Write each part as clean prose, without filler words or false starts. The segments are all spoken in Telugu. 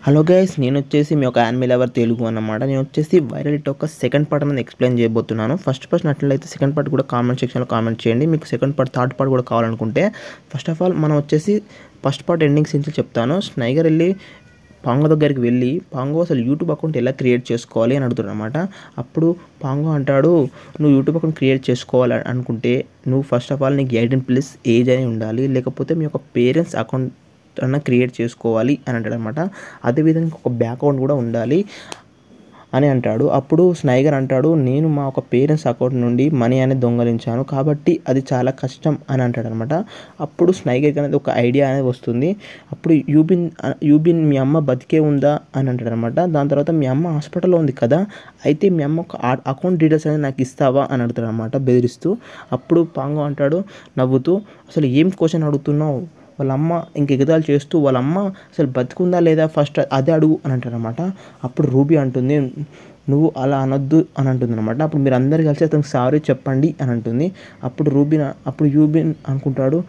హలో గైస్, నేను వచ్చేసి మీ ఒక యానిమే లవర్ తెలుగు అన్నమాట. నేను వచ్చేసి వైరల్ హిట్ ఒక సెకండ్ పార్ట్ అనేది ఎక్స్ప్లెయిన్ చేయబోతున్నాను. ఫస్ట్ పార్ట్ నచ్చినట్లయితే సెకండ్ పార్ట్ కూడా కామెంట్ సెక్షన్లో కామెంట్ చేయండి. మీకు సెకండ్ పార్ట్ థర్డ్ పార్ట్ కూడా కావాలనుకుంటే. ఫస్ట్ ఆఫ్ ఆల్ మనం వచ్చేసి ఫస్ట్ పార్ట్ ఎండింగ్ సీన్స్ చెప్తాను. స్నైగర్ వెళ్ళి పాంగో దగ్గరికి వెళ్ళి పాంగో అసలు యూట్యూబ్ అకౌంట్ ఎలా క్రియేట్ చేసుకోవాలి అని అడుగుతాడు అనమాట. అప్పుడు పాంగో అంటాడు, నువ్వు యూట్యూబ్ అకౌంట్ క్రియేట్ చేసుకోవాలి అనుకుంటే నువ్వు ఫస్ట్ ఆఫ్ ఆల్ నీకు 18+ ఏజ్ అని ఉండాలి, లేకపోతే మీ యొక్క పేరెంట్స్ అకౌంట్ అన్న క్రియేట్ చేసుకోవాలి అని అంటాడు అనమాట. అదేవిధంగా ఒక బ్యాక్ అకౌంట్ కూడా ఉండాలి అని అంటాడు. అప్పుడు స్నైగర్ అంటాడు, నేను మా ఒక పేరెంట్స్ అకౌంట్ నుండి మనీ అనేది దొంగలించాను కాబట్టి అది చాలా కష్టం అని అంటాడు అనమాట. అప్పుడు స్నైగర్కి అనేది ఒక ఐడియా అనేది వస్తుంది. అప్పుడు యూబిన్ మీ అమ్మ బతికే ఉందా అని అంటాడు అనమాట. దాని తర్వాత మీ అమ్మ హాస్పిటల్లో ఉంది కదా, అయితే మీ అమ్మ ఒక అకౌంట్ డీటెయిల్స్ అనేది నాకు ఇస్తావా అని అడుగుతాడు అనమాట బెదిరిస్తూ. అప్పుడు పాంగో అంటాడు నవ్వుతూ, అసలు ఏం క్వశ్చన్ అడుగుతున్నావు, వాళ్ళ అమ్మ ఇంక ఎగతాళి చేస్తూ వాళ్ళ అమ్మ అసలు బతుకుందా లేదా ఫస్ట్ అదే అడుగు అని అంటారనమాట. అప్పుడు రూబీ అంటుంది, నువ్వు అలా అనొద్దు అని అంటుంది అనమాట. అప్పుడు మీరు అందరు కలిసి అతనికి సారీ చెప్పండి అని అంటుంది. అప్పుడు యూబిన్ అనుకుంటాడు,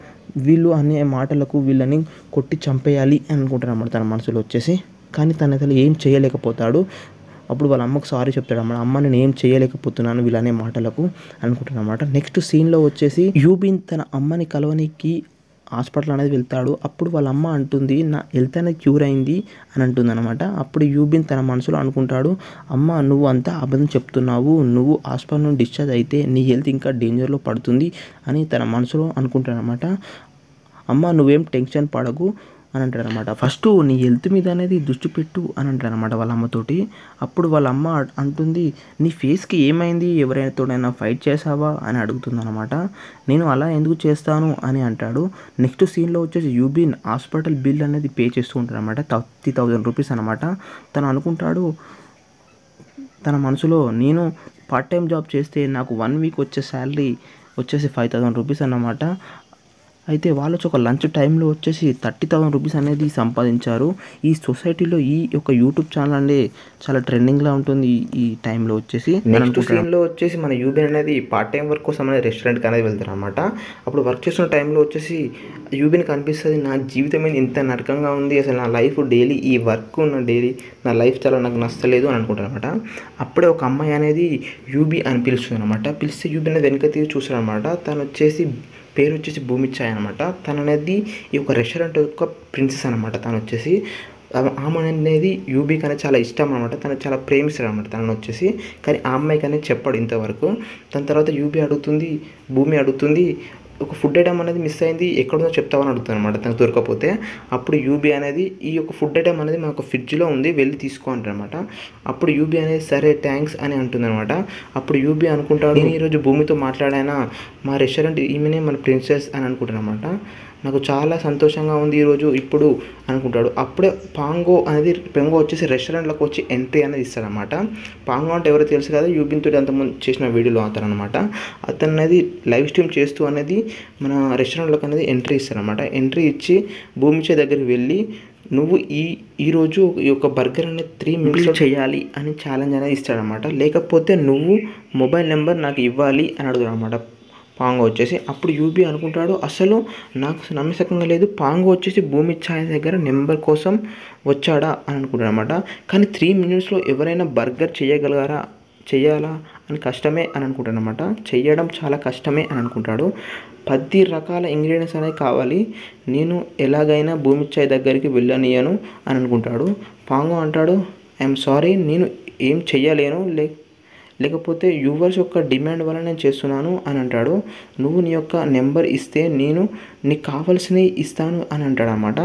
వీళ్ళు అనే మాటలకు వీళ్ళని కొట్టి చంపేయాలి అని అనుకుంటారు అనమాట తన మనసులో వచ్చేసి. కానీ తను అసలు ఏం చేయలేకపోతాడు. అప్పుడు వాళ్ళ అమ్మకు సారీ చెప్తాడు అన్నమాట. అమ్మ నేను ఏం చేయలేకపోతున్నాను వీళ్ళనే మాటలకు అనుకుంటాను అనమాట. నెక్స్ట్ సీన్లో వచ్చేసి యూబిన్ తన అమ్మని కలవనికి హాస్పిటల్ అనేది వెళ్తాడు. అప్పుడు వాళ్ళ అమ్మ అంటుంది, నా హెల్త్ అనేది క్యూర్ అయింది అని అంటుంది అనమాట. అప్పుడు యూబిన్ తన మనసులో అనుకుంటాడు, అమ్మ నువ్వు అంతా అబద్ధం చెప్తున్నావు, నువ్వు హాస్పిటల్ నుండి డిశ్చార్జ్ అయితే నీ హెల్త్ ఇంకా డేంజర్లో పడుతుంది అని తన మనసులో అనుకుంటాడు అనమాట. అమ్మ నువ్వేం టెన్షన్ పడకు అని అంటాడు అనమాట. ఫస్ట్ నీ హెల్త్ మీద అనేది దృష్టి పెట్టు అని అంటాడు అనమాట వాళ్ళ అమ్మతోటి. అప్పుడు వాళ్ళ అమ్మ అంటుంది, నీ ఫేస్కి ఏమైంది, ఎవరైనాతోడైనా ఫైట్ చేసావా అని అడుగుతుంది అనమాట. నేను అలా ఎందుకు చేస్తాను అని అంటాడు. నెక్స్ట్ సీన్లో వచ్చేసి యూబిన్ హాస్పిటల్ బిల్ అనేది పే చేస్తూ ఉంటాడు అనమాట. 30,000 రూపీస్ అనమాట. తను అనుకుంటాడు తన మనసులో, నేను పార్ట్ టైం జాబ్ చేస్తే నాకు 1 వీక్ వచ్చే శాలరీ వచ్చేసి 5,000 రూపీస్ అన్నమాట. అయితే వాళ్ళు ఒక లంచ్ టైంలో వచ్చేసి 30,000 రూపీస్ అనేది సంపాదించారు. ఈ సొసైటీలో ఈ యొక్క యూట్యూబ్ ఛానల్ అనేది చాలా ట్రెండింగ్లో ఉంటుంది ఈ టైంలో వచ్చేసి. నెక్స్ట్ సీన్లో వచ్చేసి మన యూబిన్ అనేది పార్ట్ టైం వర్క్ కోసం అనేది రెస్టారెంట్కి అనేది వెళ్తారు అనమాట. అప్పుడు వర్క్ చేస్తున్న టైంలో వచ్చేసి యూబిన్కి అనిపిస్తుంది, నా జీవితం మీద ఇంత నరకంగా ఉంది, అసలు నా లైఫ్ డైలీ ఈ వర్క్ నా లైఫ్ చాలా నాకు నచ్చలేదు అని అనుకుంటారు అనమాట. అప్పుడే ఒక అమ్మాయి అనేది యూబీ అని పిలుస్తుంది అనమాట. పిలిస్తే యూబీ అనేది వెనక తీసి చూస్తాడు అనమాట. తను వచ్చేసి పేరు వచ్చేసి భూమిచ్చాయ్ అనమాట. తను అనేది ఈ యొక్క రెస్టారెంట్ యొక్క ప్రిన్సెస్ అనమాట. తను వచ్చేసి ఆమె అనేది యూబీకి అనేది చాలా ఇష్టం అనమాట. తను చాలా ప్రేమిస్తాడు అనమాట తనను వచ్చేసి. కానీ ఆ అమ్మాయికి అనేది చెప్పాడు ఇంతవరకు. దాని తర్వాత భూమి అడుగుతుంది ఒక ఫుడ్ ఐటమ్ అనేది మిస్ అయింది, ఎక్కడుందో చెప్తావని అడుగుతుంది అనమాట తనకు దొరకపోతే. అప్పుడు యూబీ అనేది ఈ యొక్క ఫుడ్ ఐటమ్ అనేది మాకు ఫ్రిడ్జ్లో ఉంది, వెళ్ళి తీసుకో అంటారనమాట. అప్పుడు యూబీ అనేది సరే థ్యాంక్స్ అని అంటుంది అనమాట. అప్పుడు యూబీ అనుకుంటాడు, నేను ఈరోజు భూమితో మాట్లాడానా, మా రెస్టారెంట్ ఈమెనే మన ప్రిన్సెస్ అని అనుకుంటాను అనమాట. నాకు చాలా సంతోషంగా ఉంది ఈరోజు ఇప్పుడు అనుకుంటాడు. అప్పుడే పాంగో వచ్చేసి రెస్టారెంట్లోకి వచ్చి ఎంట్రీ అనేది ఇస్తాడనమాట. పాంగో అంటే ఎవరో తెలుసు కదా, యూబిన్తో అంతకుముందు చేసిన వీడియోలో అతను అనమాట. అతను అనేది లైవ్ స్ట్రీమ్ చేస్తూ అనేది మన రెస్టారెంట్లోకి అనేది ఎంట్రీ ఇస్తాడనమాట. ఎంట్రీ ఇచ్చి భూమిచే దగ్గరికి వెళ్ళి, నువ్వు ఈరోజు ఈ యొక్క బర్గర్ అనేది 3 మినిట్స్లో చేయాలి అని ఛాలెంజ్ అనేది ఇస్తాడనమాట. లేకపోతే నువ్వు మొబైల్ నెంబర్ నాకు ఇవ్వాలి అని అడుగుతాడు అనమాట పాంగో వచ్చేసి. అప్పుడు యూబీ అనుకుంటాడు, అసలు నాకు నమ్మశకంగా లేదు, పాంగో వచ్చేసి భూమిచ్చాయ్ దగ్గర నెంబర్ కోసం వచ్చాడా అని అనుకుంటాడు అనమాట. కానీ 3 మినిట్స్లో ఎవరైనా బర్గర్ చేయాలా అని కష్టమే అని అనుకుంటాడు అనమాట. చేయడం చాలా కష్టమే అని అనుకుంటాడు. 10 రకాల ఇంగ్రీడియంట్స్ అనేవి కావాలి, నేను ఎలాగైనా భూమిచ్చాయ్ దగ్గరికి వెళ్ళనియను అని అనుకుంటాడు. పాంగో అంటాడు, ఐఎమ్ సారీ, నేను ఏం చెయ్యలేను, లేకపోతే యూవర్స్ యొక్క డిమాండ్ వల్ల నేను చేస్తున్నాను అని అంటాడు. నువ్వు నీ యొక్క నెంబర్ ఇస్తే నేను నీకు కావాల్సినవి ఇస్తాను అని అంటాడు అన్నమాట.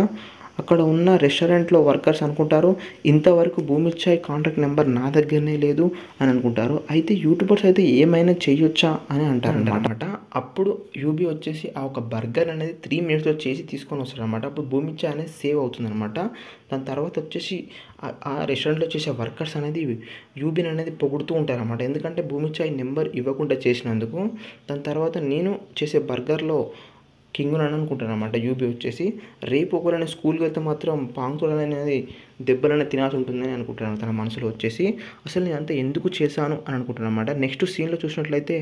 అక్కడ ఉన్న రెస్టారెంట్లో వర్కర్స్ అనుకుంటారు, ఇంతవరకు భూమిచ్చాయ్ కాంటాక్ట్ నెంబర్ నా దగ్గరనే లేదు అని అనుకుంటారు. అయితే యూట్యూబర్స్ అయితే ఏమైనా చేయొచ్చా అని అంటారు అన్నమాట. అప్పుడు యూబీ వచ్చేసి ఆ ఒక బర్గర్ అనేది 3 మినిట్స్లో చేసి తీసుకొని వస్తాడు అనమాట. అప్పుడు భూమిచ్చాయ్ అనేది సేవ్ అవుతుంది అనమాట. దాని తర్వాత వచ్చేసి ఆ రెస్టారెంట్లో చేసే వర్కర్స్ అనేది యూబీని అనేది పొగుడుతూ ఉంటారు అన్నమాట. ఎందుకంటే భూమిచ్చాయ్ నెంబర్ ఇవ్వకుండా చేసినందుకు. దాని తర్వాత నేను చేసే బర్గర్లో కింగ్ అని అనుకుంటాను అనమాట యూబీ వచ్చేసి. రేపు ఒకవేళ స్కూల్కి వెళ్తే మాత్రం పాంకులు అనేది దెబ్బలనే తినాల్సి ఉంటుందని అనుకుంటున్నాను తన మనసులో వచ్చేసి. అసలు నేను అంతా ఎందుకు చేశాను అని అనుకుంటున్నాను అనమాట. నెక్స్ట్ సీన్లో చూసినట్లయితే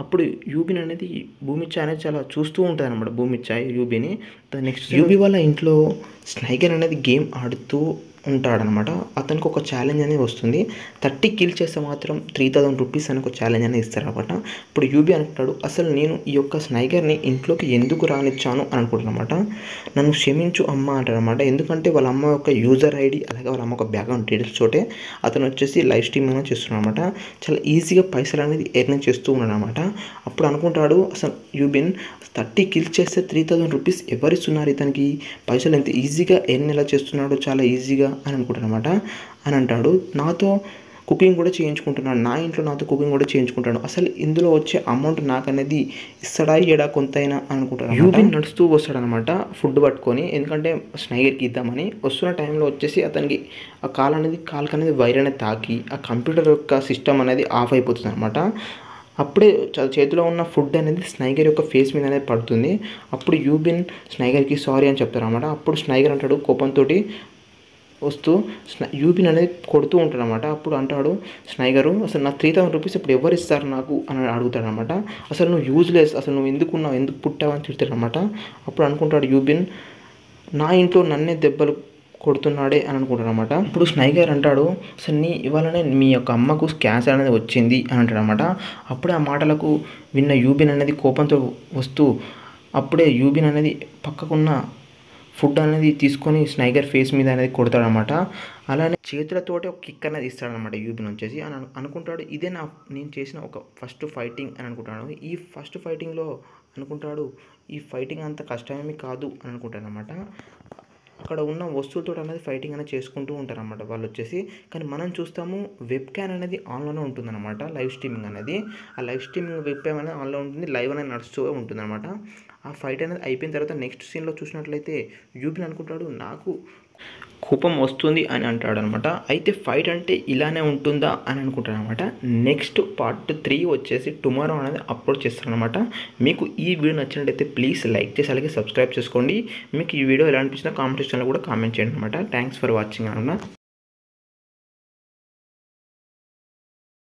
అప్పుడు యూబిన్ అనేది భూమిచ్చా అనేది చాలా చూస్తూ ఉంటుంది అనమాట. భూమిచ్చా యూబీని. నెక్స్ట్ యూబీ వాళ్ళ ఇంట్లో స్నైగర్ అనేది గేమ్ ఆడుతూ ఉంటాడనమాట. అతనికి ఒక ఛాలెంజ్ అనేది వస్తుంది. 30 కిల్ చేస్తే మాత్రం 3000 రూపీస్ అని ఒక ఛాలెంజ్ అనేది ఇస్తారనమాట. ఇప్పుడు యూబీ అనుకుంటాడు, అసలు నేను ఈ యొక్క స్నైగర్ని ఇంట్లోకి ఎందుకు రానిచ్చాను అని అనుకుంటానమాట. నన్ను క్షమించు అమ్మ అంటాడనమాట. ఎందుకంటే వాళ్ళ అమ్మ యొక్క యూజర్ ఐడి అలాగే వాళ్ళ అమ్మ ఒక బ్యాక్గ్రౌండ్ డీటెయిల్స్ తోటే అతను వచ్చేసి లైవ్ స్ట్రీమింగ్ అనేది చేస్తున్నాడు అనమాట. చాలా ఈజీగా పైసలు అనేది ఎర్న్ చేస్తూ ఉన్నాడు అనమాట. అప్పుడు అనుకుంటాడు, అసలు యూబిన్ 30 కిల్ చేస్తే 3000 రూపీస్ ఎవరిస్తున్నారు ఇతనికి, పైసలు ఎంత ఈజీగా ఎర్న్ ఎలా చేస్తున్నాడు, చాలా ఈజీగా అని అనుకుంటాడు అనమాట. అని అంటాడు, నాతో కుకింగ్ కూడా చేయించుకుంటున్నాడు, నా ఇంట్లో నాతో కుకింగ్ కూడా చేయించుకుంటాడు, అసలు ఇందులో వచ్చే అమౌంట్ నాకు అనేది ఇస్తాడా ఏడా కొంతైనా అని అనుకుంటాడు. యూబిన్ నడుస్తూ వస్తాడనమాట ఫుడ్ పట్టుకొని, ఎందుకంటే స్నైగర్కి ఇద్దామని. వస్తున్న టైంలో వచ్చేసి అతనికి ఆ కాలుకి అనేది వైర్ అనేది తాకి ఆ కంప్యూటర్ యొక్క సిస్టమ్ అనేది ఆఫ్ అయిపోతుంది అనమాట. అప్పుడే చేతిలో ఉన్న ఫుడ్ అనేది స్నైగర్ యొక్క ఫేస్ మీద అనేది పడుతుంది. అప్పుడు యూబిన్ స్నైగర్కి సారీ అని చెప్తారు అనమాట. అప్పుడు స్నైగర్ అంటాడు కోపంతో వస్తూ యూబిన్ అనేది కొడుతూ ఉంటాడు అనమాట. అప్పుడు అంటాడు స్నైగరు, అసలు నా 3000 రూపీస్ ఇప్పుడు ఎవరు ఇస్తారు నాకు అని అడుగుతాడు అనమాట. అసలు నువ్వు యూజ్లెస్, అసలు నువ్వు ఎందుకున్నావు, ఎందుకు పుట్టావు అని తిడతాడు అనమాట. అప్పుడు అనుకుంటాడు యూబిన్, నా ఇంట్లో నన్నే దెబ్బలు కొడుతున్నాడే అని అనుకుంటాడు అనమాట. ఇప్పుడు స్నైగర్ అంటాడు, అసలు ఇవాళనే మీ యొక్క అమ్మకు క్యాన్సర్ అనేది వచ్చింది అని అంటాడు అనమాట. అప్పుడే ఆ మాటలకు విన్న యూబిన్ అనేది కోపంతో వస్తూ అప్పుడే యూబిన్ అనేది పక్కకున్న ఫుడ్ అనేది తీసుకొని స్నైగర్ ఫేస్ మీద అనేది కొడతాడనమాట. అలానే చేతులతోటి ఒక కిక్ అనేది ఇస్తాడనమాట యూబిన్ వచ్చేసి. అని అనుకుంటాడు, ఇదే నేను చేసిన ఒక ఫస్ట్ ఫైటింగ్ అని అనుకుంటాడు. ఈ ఫస్ట్ ఫైటింగ్లో అనుకుంటాడు, ఈ ఫైటింగ్ అంత కష్టమేమీ కాదు అని అనుకుంటాడు అనమాట. అక్కడ ఉన్న వస్తువులతో అనేది ఫైటింగ్ అనేది చేసుకుంటూ ఉంటారన్నమాట వాళ్ళు వచ్చేసి. కానీ మనం చూస్తాము వెబ్ క్యామ్ అనేది ఆన్లోనే ఉంటుందన్నమాట. లైవ్ స్ట్రీమింగ్ అనేది, ఆ లైవ్ స్ట్రీమింగ్ వెబ్ క్యామ్ అనేది ఆన్లో ఉంటుంది, లైవ్ అనేది నడుస్తూ ఉంటుందన్నమాట. ఆ ఫైట్ అనేది అయిపోయిన తర్వాత నెక్స్ట్ సీన్లో చూసినట్లయితే యూబిన్ అనుకుంటాడు, నాకు కోపం వస్తుంది అని అంటాడు అనమాట. అయితే ఫైట్ అంటే ఇలానే ఉంటుందా అని అనుకుంటాడు అనమాట. నెక్స్ట్ పార్ట్ 3 వచ్చేసి టుమారో అనేది అప్లోడ్ చేస్తారనమాట. మీకు ఈ వీడియో నచ్చినట్లయితే ప్లీజ్ లైక్ చేసి అలాగే సబ్స్క్రైబ్ చేసుకోండి. మీకు ఈ వీడియో ఎలా అనిపించినా కామెంట్ సెక్షన్లో కూడా కామెంట్ చేయండి అనమాట. థ్యాంక్స్ ఫర్ వాచింగ్ అన్న.